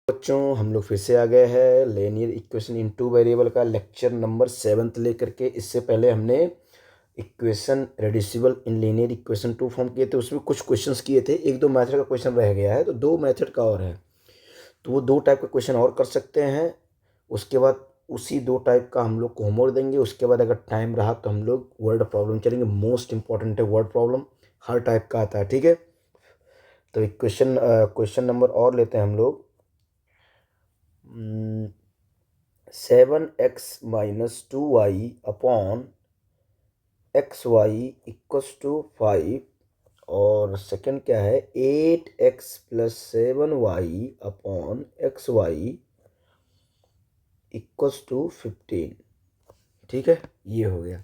बच्चों हम लोग फिर से आ गए हैं linear equation in two variable का लेक्चर नंबर 7 लेकर के। इससे पहले हमने equation reducible in linear equation 2 form किए थे, उसमें कुछ क्वेश्चंस किए थे, एक दो मेथड का क्वेश्चन रह गया है, तो दो मेथड का और है, तो वो दो टाइप का क्वेश्चन और कर सकते हैं। उसके बाद उसी दो टाइप का हम लोग को होमवर्क देंगे। उसके बाद अगर टाइम रहा तो हम लोग वर्ड प्रॉब्लम चलेंगे। मोस्ट इंपॉर्टेंट है वर्ड प्रॉब्लम, हर टाइप का आता है, ठीक है। तो एक क्वेश्चन नंबर और लेते हैं हम लोग। 7x-2y upon xy equals to 5 और सेकंड क्या है 8x+7y upon xy equals to 15। ठीक है, ये हो गया।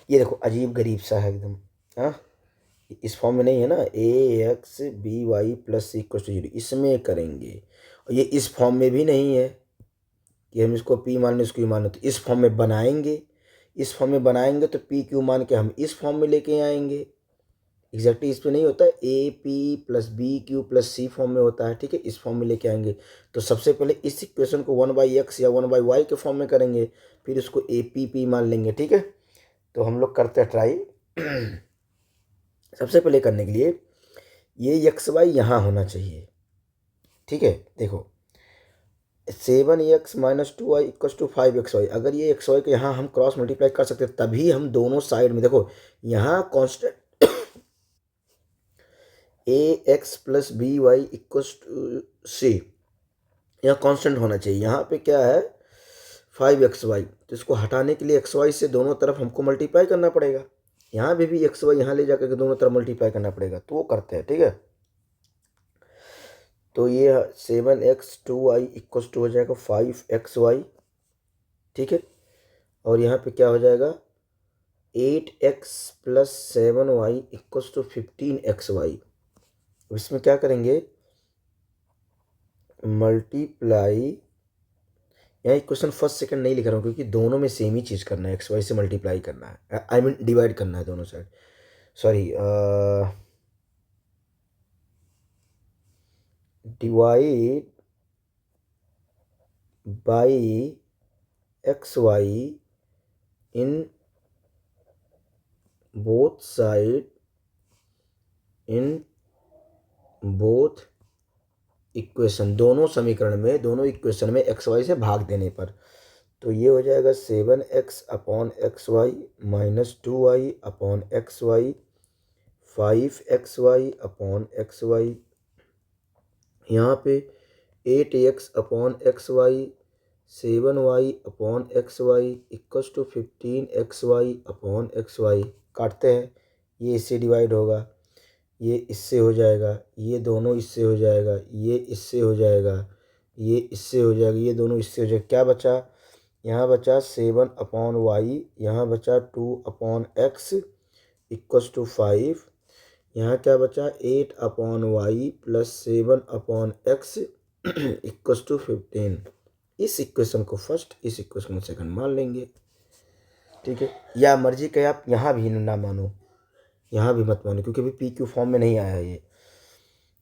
ये देखो अजीब गरीब सा है एकदम। हाँ, इस फॉर्म में नहीं है ना, ax/by+c=0, इसमें करेंगे। और ये इस फॉर्म में भी नहीं है कि हम इसको p मान लें इसको u मान लें, तो इस फॉर्म में बनाएंगे। इस फॉर्म में बनाएंगे तो p q मान के हम इस फॉर्म में लेके आएंगे। एग्जैक्टली इस पे नहीं होता, a p+b q+c फॉर्म में होता है, ठीक है। इस फॉर्म में लेके आएंगे तो सबसे पहले इस इक्वेशन को 1/x या 1/y के फॉर्म में करेंगे, फिर इसको a p मान लेंगे, ठीक है। तो हम लोग करते हैं ट्राई। सबसे पहले करने के लिए ये xy यहाँ होना चाहिए, ठीक है। देखो 7x-2y इक्वस टू 5xy, अगर ये xy को यहाँ हम क्रॉस मल्टीप्लाई कर सकते हैं, तभी हम दोनों साइड में देखो यहाँ constant ax+by equals to c, यहाँ कांस्टेंट होना चाहिए। यहाँ पे क्या है 5xy, तो इसको हटाने के लिए xy से दोनों तरफ हमको मल्टीप्लाई करना पड़ेगा। यहाँ भी xy यहाँ ले जाकर के दोनों तरफ मल्टीप्लाई करना पड़ेगा, तो वो करते हैं, ठीक है। तो ये 7x/2y इक्वस टू हो जाएगा 5xy, ठीक है। और यहाँ पे क्या हो जाएगा 8x+7y इक्वस टू 15xy। इसमें क्या करेंगे मल्टीप्लाई, यहाँ इक्वेशन फर्स्ट सेकंड नहीं लिख रहा हूँ क्योंकि दोनों में सेम ही चीज़ करना है, xy से मल्टीप्लाई करना है, आई मीन डिवाइड करना है दोनों side. Sorry, divide by xy in both side in both equation, दोनों समीकरण में, दोनों इक्वेशन में xy से भाग देने पर। तो ये हो जाएगा 7x/xy -2y/xy 5xy/xy, यहाँ पे 8x/xy 7y/xy equals to 15xy/xy। काटते हैं, ये इससे डिवाइड होगा, ये इससे हो जाएगा, ये दोनों इससे हो जाएगा, ये इससे हो जाएगा, ये इससे हो जाएगा, ये दोनों इससे हो जाएगा। क्या बचा, यहाँ बचा 7/y, यहाँ बचा 2/x इक्वस टू 5, यहाँ क्या बचा 8/y plus 7/x equals to 15। इस इक्वेशन को फर्स्ट, इस इक्वेशन को सेकंड मान लेंगे, ठीक है। या मर्जी कहे आप यहाँ भी ना मानो, यहाँ भी मत मानो, क्योंकि अभी पी क्यू फॉर्म में नहीं आया है ये।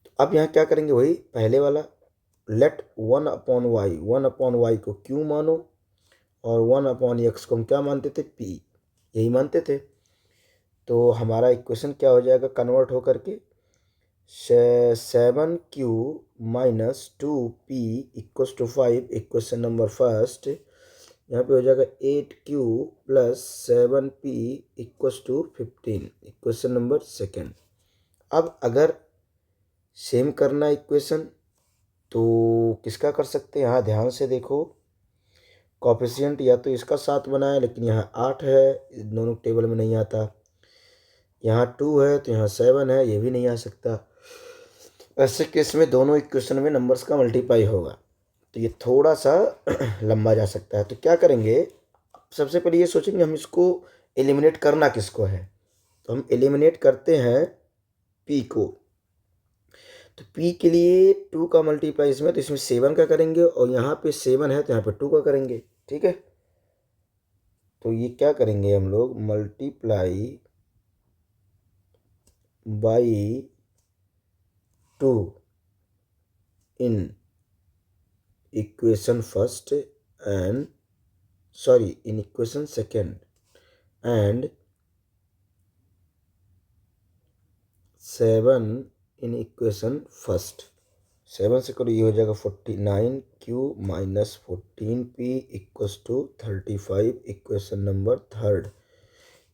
तो अब यहाँ क्या करेंगे, वही पहले वाला, लेट 1/y को क्यू मानो और 1/x को हम क्या मानते थे, पी, यही मानते थे। तो हमारा इक्वेशन क्या हो जाएगा कन्वर्ट होकर के 7q minus 2p equals to 5, equation number first. यहाँ पे हो जाएगा 8q plus 7p equals to 15, equation number second. अब अगर सेम करना इक्वेशन तो किसका कर सकते हैं, यहाँ ध्यान से देखो, कॉफिशिएंट या तो इसका 7 बना है, लेकिन यहाँ 8 है, दोनों टेबल में नहीं आता। यहाँ 2 है तो यहाँ 7 है, ये भी नहीं आ सकता। ऐसे केस में दोनों इक्वेशन में नंबर्स का मल्टीप्लाई होगा, तो ये थोड़ा सा लंबा जा सकता है। तो क्या करेंगे, सबसे पहले ये सोचेंगे हम इसको एलिमिनेट करना किसको है, तो हम एलिमिनेट करते हैं p को। तो p के लिए 2 का मल्टीप्लाई इसमें, तो इसमें 7 का करेंगे, और यहाँ पे 7 है तो यहाँ पे 2 का करेंगे, ठीक है। तो ये क्या करेंगे हम लोग multiply by 2 in equation first and sorry in equation second and 7 in equation first. 7 से करो, ये हो जाएगा 49Q minus 14P equals to 35 equation number third.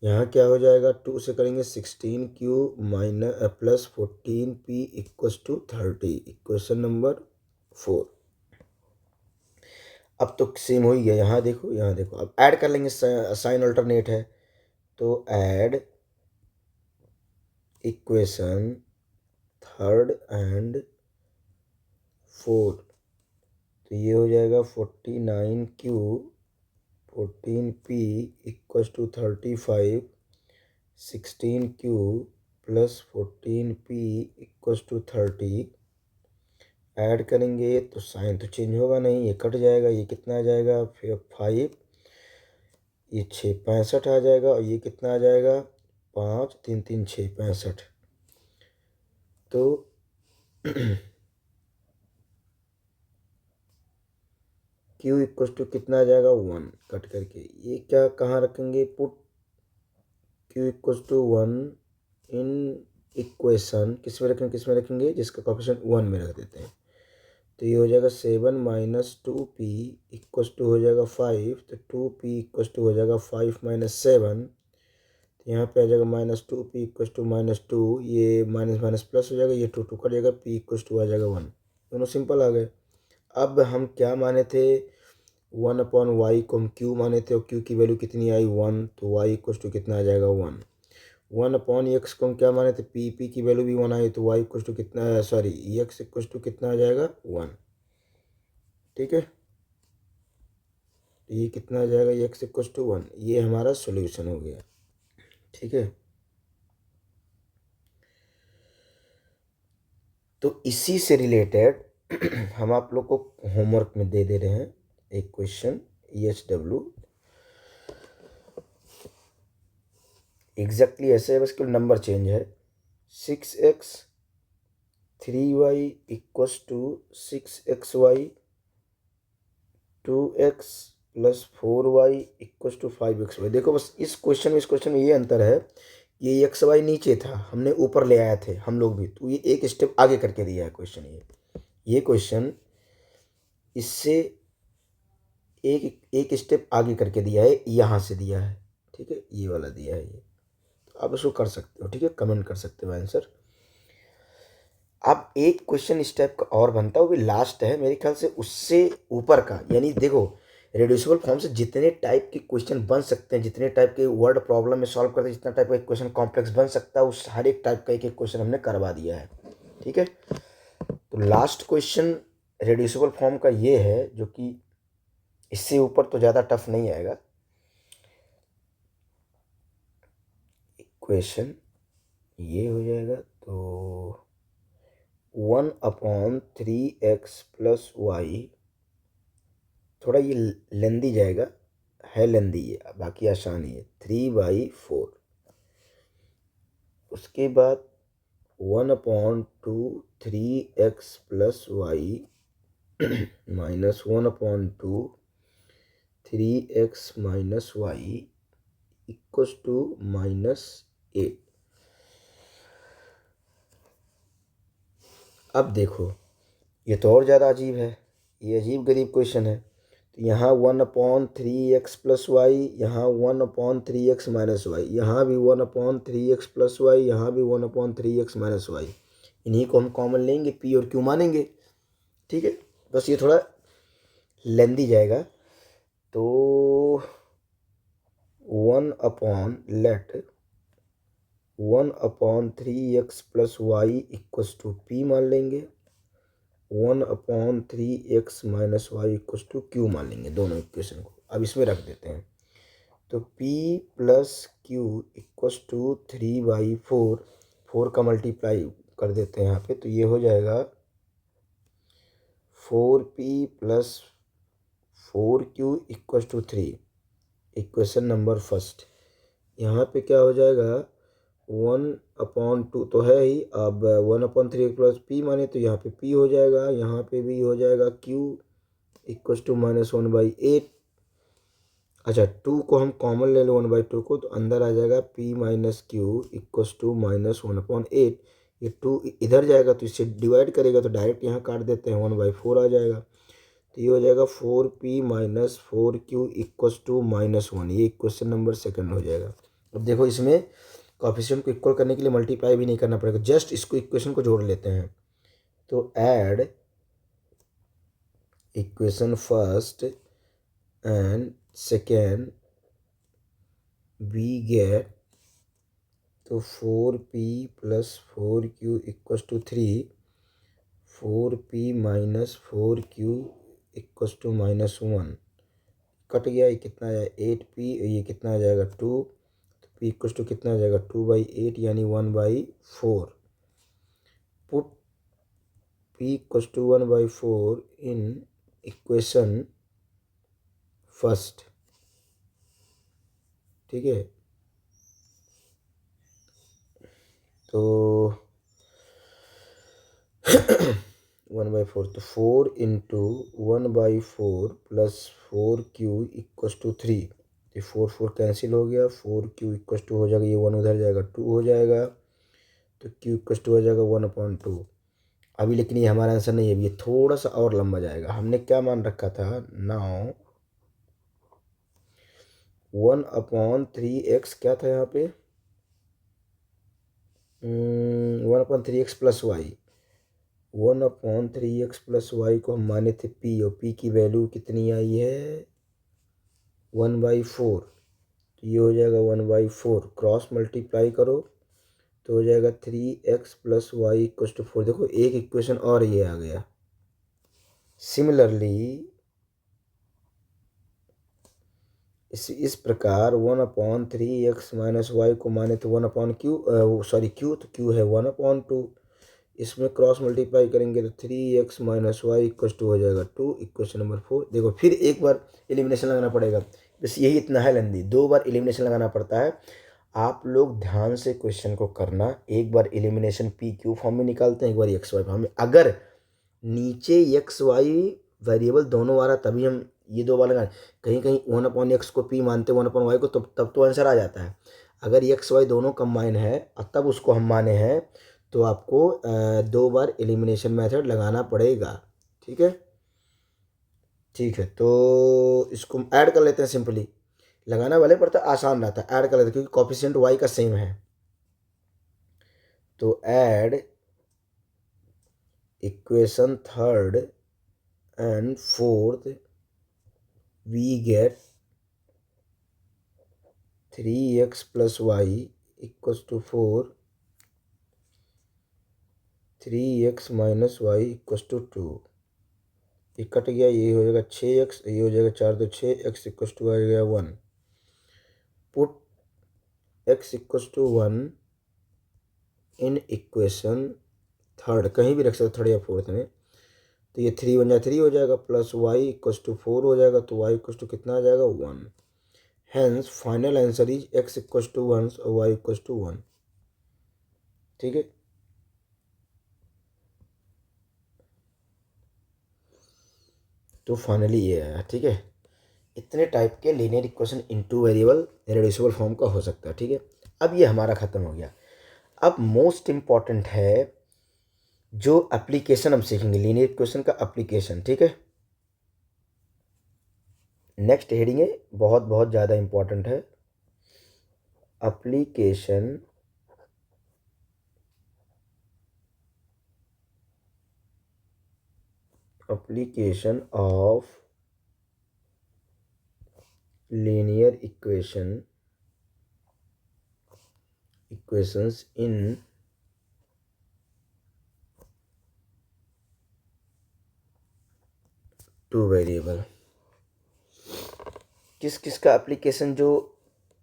यहाँ क्या हो जाएगा, 2 से करेंगे 16Q minus plus 14P equals to 30 equation number 4। अब तो सेम हो ही गया, यहाँ देखो यहाँ देखो, अब ऐड कर लेंगे, साइन अल्टरनेट है तो ऐड इक्वेशन थर्ड एंड 4, तो ये हो जाएगा 49Q 14P equals to 35 16Q plus 14P equals to 30। Add करेंगे तो साइन तो चेंज होगा नहीं, ये कट जाएगा, ये कितना आ जाएगा फिर 5, ये 6 65 आ जाएगा, और ये कितना आ जाएगा 5 3 3 6 65। तो Q इक्वस टू कितना आ जाएगा 1, कट करके ये क्या कहाँ रखेंगे, put Q equals to 1 in equation किस में रखेंगे, किस में रखेंगे, जिसका कोफिशिएंट 1 में रख देते हैं। तो ये हो जाएगा 7 माइनस 2P इक्वस टू हो जाएगा 5, तो 2P इक्वस टू हो जाएगा 5 माइनस 7, तो यहाँ पे आ जाएगा minus 2P equals to minus 2, ये माइनस माइनस प्लस हो जाएगा, ये 2 2 कट जाएगा, P इक्वस टू आ जाएगा 1। दोनों सिंपल आ गए। अब हम क्या माने थे, 1/y को हम Q माने थे, और Q की वैल्यू कितनी आई 1, तो y इक्वस टू कितना आ जाएगा 1। 1/x को हम क्या माने थे, P की वैल्यू भी 1 आई, तो y इक्वस टू कितना, सॉरी x इक्वस टू कितना आ जाएगा 1। ठीक है, ये कितना आ जाएगा, x इक्वस टू 1, ये हमारा सॉल्यूशन हो गया। ठीक है, तो इसी से रिलेटेड हम आप लोग को होमवर्क में दे रहे हैं एक क्वेश्चन, EHW एग्जैक्टली ऐसे है, बस केवल नंबर चेंज है। 6x 3y equals to 6xy 2x plus 4y equals to 5xy। देखो बस इस क्वेश्चन में ये अंतर है, ये xy नीचे था, हमने ऊपर ले आए थे हम लोग भी, तो ये एक स्टेप आगे करके दिया है क्वेश्चन। ये क्वेश्चन इससे एक स्टेप आगे करके दिया है, यहाँ से दिया है। ठीक है, ये वाला दिया है ये, तो आप इसको कर सकते हो। ठीक है, कमेंट कर सकते हो आंसर। अब एक क्वेश्चन इस टाइप का और बनता है, वो भी लास्ट है मेरे ख्याल से, उससे ऊपर का, यानी देखो रिड्यूसिबल फॉर्म से जितने टाइप के क्वेश्चन बन सकते हैं, जितने टाइप के वर्ड प्रॉब्लम में सॉल्व करते हैं, जितना टाइप का क्वेश्चन कॉम्प्लेक्स बन सकता है, उस हर एक टाइप का एक क्वेश्चन हमने करवा दिया है। ठीक है, तो लास्ट क्वेश्चन रिड्यूसिबल फॉर्म का ये है, जो कि इससे ऊपर तो ज़्यादा टफ नहीं आएगा। इक्वेशन ये हो जाएगा, तो 1/3x प्लस वाई, थोड़ा ये लेंदी जाएगा, है लेंदी ये, बाकी आसान ही है, 3/4। उसके बाद 1/2 3x plus Y minus 1/2 3x minus Y equals to -8। अब देखो ये तो और ज़्यादा अजीब है, ये अजीब गरीब क्वेश्चन है। तो यहाँ 1/3x प्लस वाई, यहाँ 1/3x माइनस वाई, यहाँ भी 1/3x प्लस वाई, यहाँ भी 1/3x माइनस वाई। इन्हीं को हम कॉमन लेंगे, P और Q मानेंगे। ठीक है, बस ये थोड़ा लेंदी जाएगा, तो 1/3x plus Y equals to P मान लेंगे, 1/3x minus Y equals to Q मान लेंगे, दोनों इक्वेशन को अब इसमें रख देते हैं। तो P plus Q equals to 3/4, 4 का मल्टीप्लाई कर देते हैं यहाँ पे, तो ये हो जाएगा 4P plus 4Q equals to 3, equation number first. यहाँ पे क्या हो जाएगा, 1/2 तो है ही, अब 1/3 प्लस P माने तो यहाँ पे P हो जाएगा, यहाँ पे भी हो जाएगा Q, इक्वस टू -1/8। अच्छा 2 को हम कॉमन ले लो 1/2 को, तो अंदर आ जाएगा p minus Q equals to -1/8। ये 2 इधर जाएगा तो इससे डिवाइड करेगा तो डायरेक्ट यहाँ काट देते हैं, 1/4 आ जाएगा। तो ये हो जाएगा 4p minus 4q equals to -1। ये इक्वेशन नंबर सेकंड हो जाएगा। अब देखो इसमें कोएफिशिएंट को इक्वल करने के लिए मल्टीप्लाई भी नहीं करना पड़ेगा, जस्ट इसको इक्वेशन को जोड़ लेते हैं। तो add equation first and second we get, तो 4p plus 4q equals to 3, 4p minus 4q equals to -1 cut गया। ये कितना आया 8p, ये कितना आ जाएगा 2, तो p इक्वस टू कितना आ जाएगा 2/8 यानी 1/4। Put p equals to 1/4 in equation first, ठीक है। तो 1/4, तो 4 into 1/4 plus 4q equals to 3, ये 4 कैंसिल हो गया, 4q इक्वस टू हो जाएगा, ये 1 उधर जाएगा 2 हो जाएगा, तो q इक्वस टू हो जाएगा 1/2। अभी लेकिन ये हमारा आंसर नहीं है, ये थोड़ा सा और लंबा जाएगा। हमने क्या मान रखा था, नाउ 1/3x क्या था यहाँ पे, 1/3x plus Y, 1/3x plus Y को हम माने थे p, और p की वैल्यू कितनी आई है 1/4। तो ये हो जाएगा 1/4, क्रॉस मल्टीप्लाई करो तो हो जाएगा 3x plus Y equals to 4। देखो एक इक्वेशन और ये आ गया। सिमिलरली इस प्रकार 1/3x माइनस वाई को माने तो 1/q, तो q है 1/2। इसमें क्रॉस मल्टीप्लाई करेंगे तो 3x minus Y equals to हो जाएगा 2, इक्वेशन नंबर 4। देखो फिर एक बार एलिमिनेशन लगाना पड़ेगा, बस यही इतना है लेंदी, 2 बार एलिमिनेशन लगाना पड़ता है। आप लोग ध्यान से क्वेश्चन को करना, एक बार एलिमिनेशन पी क्यू फॉर्म में निकालते हैं, एक बार एक्स वाई फॉर्म में। अगर नीचे एक्स वाई वेरिएबल दोनों आ रहा तभी हम ये 2 बार लगाएं। कहीं कहीं 1/x को p मानते 1/y को, तब तो आंसर आ जाता है। अगर एक्स वाई दोनों कंबाइन है और तब उसको हम माने हैं तो आपको 2 बार एलिमिनेशन मेथड लगाना पड़ेगा, ठीक है। ठीक है, तो इसको ऐड कर लेते हैं सिंपली। लगाना भले पड़ता आसान रहता है, ऐड कर लेते हैं क्योंकि कोएफिशिएंट y का सेम है। तो add equation third and fourth, we get 3x plus Y equals to 4, 3x minus Y equals to 2। ये कट गया, ये हो जाएगा 6x, ये हो जाएगा 4 तो 6x इक्वस टू आ गया 1। Put x equals to 1 in equation third, कहीं भी रख सकते थर्ड या फोर्थ में। तो ये 3 1 3 हो जाएगा, प्लस वाई इक्वस टू 4 हो जाएगा, तो y इक्वस टू कितना आ जाएगा 1। Hence final answer is x equals to 1 और y इक्वस टू 1, ठीक है। तो फाइनली ये आया, ठीक है। इतने टाइप के linear equation into variable reducible form का हो सकता है, ठीक है। अब ये हमारा खत्म हो गया। अब मोस्ट इम्पॉर्टेंट है जो एप्लीकेशन हम सीखेंगे, लीनियर इक्वेशन का एप्लीकेशन, ठीक है। नेक्स्ट हेडिंग है, बहुत बहुत ज़्यादा इम्पॉर्टेंट है, application of linear equations in two variable. किस किस का एप्लीकेशन, जो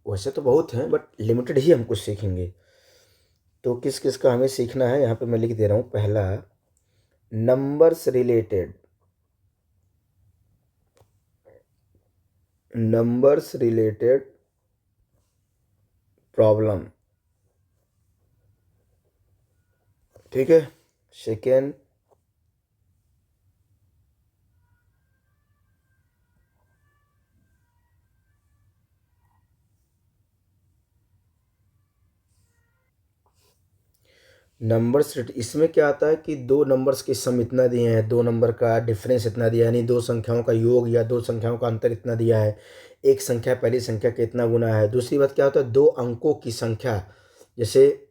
वैसे तो बहुत हैं बट लिमिटेड ही हम कुछ सीखेंगे। तो किस किस का हमें सीखना है, यहाँ पे मैं लिख दे रहा हूँ। पहला, नंबर्स रिलेटेड प्रॉब्लम, ठीक है। सेकेंड, नंबर्स इसमें क्या आता है कि दो नंबर्स के सम इतना दिए हैं, दो नंबर का डिफरेंस इतना दिया है, यानी दो संख्याओं का योग या दो संख्याओं का अंतर इतना दिया है, एक संख्या पहली संख्या के इतना गुना है। दूसरी बात क्या होता है, दो अंकों की संख्या, जैसे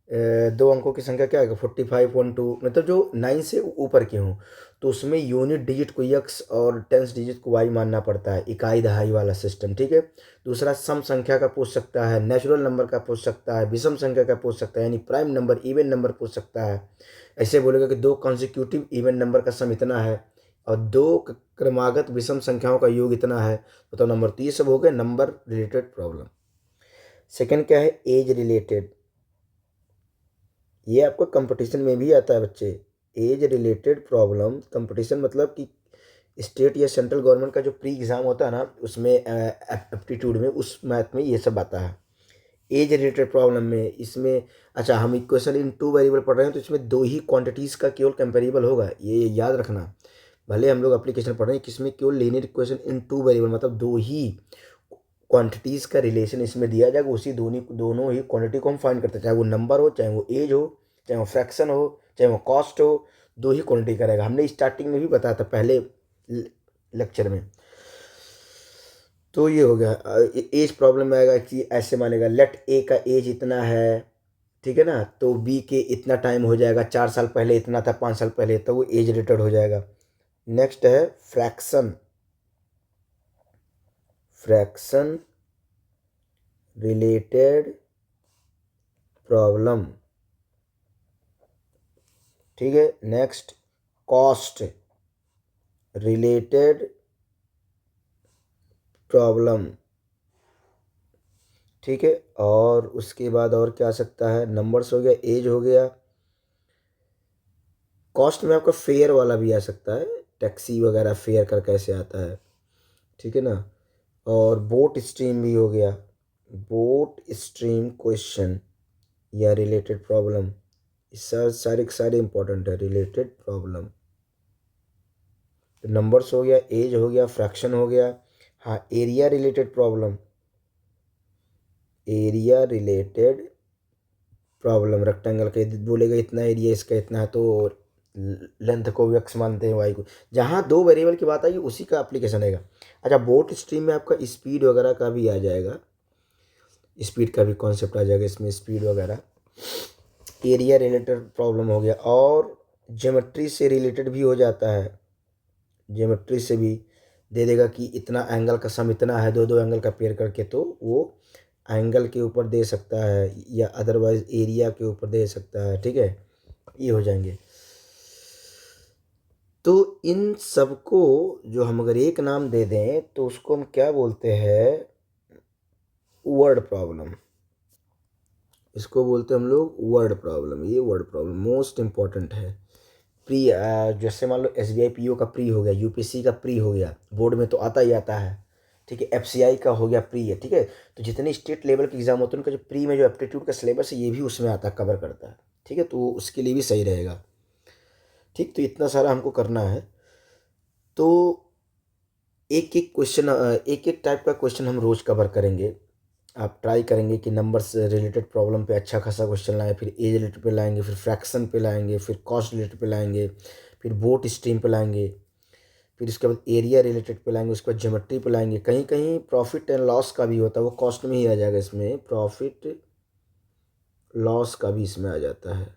दो अंकों की संख्या क्या है 4512, मतलब जो 9 से ऊपर के हों, तो उसमें यूनिट डिजिट को यक्स और टेंस डिजिट को वाई मानना पड़ता है, इकाई दहाई वाला सिस्टम, ठीक है। दूसरा सम संख्या का पूछ सकता है, नेचुरल नंबर का पूछ सकता है, विषम संख्या का पूछ सकता है, यानी प्राइम नंबर इवन नंबर पूछ सकता है। ऐसे बोलेगा कि दो कॉन्सिक्यूटिव इवन नंबर का सम इतना है और दो क्रमागत विषम संख्याओं का योग इतना है, तो नंबर। तो ये सब हो गए नंबर रिलेटेड प्रॉब्लम। सेकेंड क्या है, एज रिलेटेड। ये आपको कंपटीशन में भी आता है बच्चे, एज रिलेटेड प्रॉब्लम। कंपटीशन मतलब कि स्टेट या सेंट्रल गवर्नमेंट का जो प्री एग्ज़ाम होता है ना, उसमें एप्टीट्यूड में, उस मैथ में ये सब आता है एज रिलेटेड प्रॉब्लम में। इसमें अच्छा, हम इक्वेशन इन टू वेरिएबल पढ़ रहे हैं, तो इसमें दो ही क्वांटिटीज़ का केवल कंपेरेबल होगा, ये याद रखना। भले हम लोग एप्लीकेशन पढ़ रहे हैं किसमें केवल linear equation in two variable, मतलब दो ही क्वांटिटीज़ का रिलेशन इसमें दिया जाएगा, उसी दोनों ही क्वांटिटी को हम फाइंड करते हैं, चाहे वो नंबर हो, चाहे वो एज हो, चाहे वो फ्रैक्शन हो, चाहे वो कॉस्ट हो, दो ही क्वांटिटी का रहेगा। हमने स्टार्टिंग में भी बताया था पहले लेक्चर में। तो ये हो गया। एज प्रॉब्लम में आएगा कि ऐसे मानेगा, लेट ए का एज इतना है, ठीक है ना, तो बी के इतना टाइम हो जाएगा, 4 साल पहले इतना था, 5 साल पहले, तो वो एज रिलेटेड हो जाएगा। नेक्स्ट है फ्रैक्शन, फ्रैक्शन रिलेटेड प्रॉब्लम, ठीक है। नेक्स्ट कॉस्ट रिलेटेड प्रॉब्लम, ठीक है। और उसके बाद और क्या आ सकता है, नंबर्स हो गया, एज हो गया। कॉस्ट में आपका फेयर वाला भी आ सकता है, टैक्सी वगैरह फेयर कर कैसे आता है, ठीक है ना। और बोट स्ट्रीम भी हो गया, बोट स्ट्रीम क्वेश्चन या रिलेटेड प्रॉब्लम, सारे के सारे इंपॉर्टेंट है रिलेटेड प्रॉब्लम। नंबर्स हो गया, एज हो गया, फ्रैक्शन हो गया। हाँ, area related problem, area related problem, rectangle का बोलेगा इतना एरिया इसका इतना है, तो लेंथ को एक्स मानते हैं, वाई को। जहाँ दो वेरिएबल की बात आई उसी का एप्लीकेशन रहेगा। अच्छा, बोट स्ट्रीम में आपका स्पीड वगैरह का भी आ जाएगा, स्पीड का भी कॉन्सेप्ट आ जाएगा इसमें, स्पीड वगैरह। एरिया रिलेटेड प्रॉब्लम हो गया। और ज्योमेट्री से रिलेटेड भी हो जाता है, ज्योमेट्री से भी दे देगा कि इतना एंगल का सम इतना है, दो दो एंगल का पेयर करके, तो वो एंगल के ऊपर दे सकता है या अदरवाइज एरिया के ऊपर दे सकता है, ठीक है। ये हो जाएंगे। तो इन सबको जो हम अगर एक नाम दे दें तो उसको हम क्या बोलते हैं, वर्ड प्रॉब्लम। इसको बोलते हैं हम लोग वर्ड प्रॉब्लम। ये वर्ड प्रॉब्लम मोस्ट इंपॉर्टेंट है। प्री जैसे मान लो SBI PO का प्री हो गया, UPSC का प्री हो गया, बोर्ड में तो आता ही आता है, ठीक है। FCI का हो गया प्री है, ठीक है। तो जितने स्टेट लेवल के एग्जाम होते हैं उनका जो प्री में जो एप्टीट्यूड का सिलेबस है ये भी उसमें आता है, कवर करता है, ठीक है। तो उसके लिए भी सही रहेगा, ठीक। तो इतना सारा हमको करना है। तो एक एक क्वेश्चन, एक एक टाइप का क्वेश्चन हम रोज़ कवर करेंगे। आप ट्राई करेंगे कि नंबर से रिलेटेड प्रॉब्लम पे अच्छा खासा क्वेश्चन लाएं, फिर एज रिलेटेड पे लाएंगे, फिर फ्रैक्शन पे लाएंगे, फिर कॉस्ट रिलेटेड पे लाएंगे, फिर बोट स्ट्रीम पे लाएंगे, फिर इसके बाद एरिया रिलेटेड पे लाएंगे, उसके बाद ज्योमेट्री पे लाएंगे। कहीं कहीं प्रॉफिट एंड लॉस का भी होता है, वो कॉस्ट में ही आ जाएगा, इसमें प्रॉफिट लॉस का भी इसमें आ जाता है,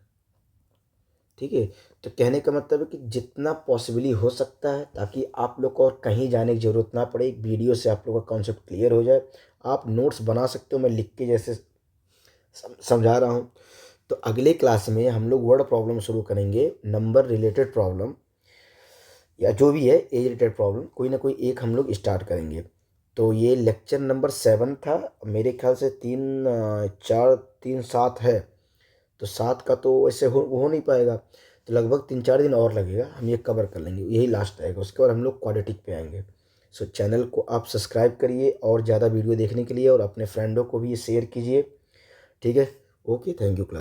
ठीक है। तो कहने का मतलब है कि जितना पॉसिबली हो सकता है, ताकि आप लोग को और कहीं जाने की ज़रूरत ना पड़े, एक वीडियो से आप लोग का कॉन्सेप्ट क्लियर हो जाए। आप नोट्स बना सकते हो, मैं लिख के जैसे समझा रहा हूँ। तो अगले क्लास में हम लोग वर्ड प्रॉब्लम शुरू करेंगे, नंबर रिलेटेड प्रॉब्लम या जो भी है एज रिलेटेड प्रॉब्लम, कोई ना कोई एक हम लोग स्टार्ट करेंगे। तो ये लेक्चर नंबर 7 था, मेरे ख्याल से 3 4 3 7 है, तो 7 का तो ऐसे हो नहीं पाएगा, तो लगभग 3 4 दिन और लगेगा, हम ये कवर कर लेंगे, यही लास्ट रहेगा। उसके बाद हम लोग क्वाड्रेटिक पे आएंगे। सो चैनल को आप सब्सक्राइब करिए और ज़्यादा वीडियो देखने के लिए, और अपने फ्रेंडों को भी ये शेयर कीजिए, ठीक है। Okay, thank you class.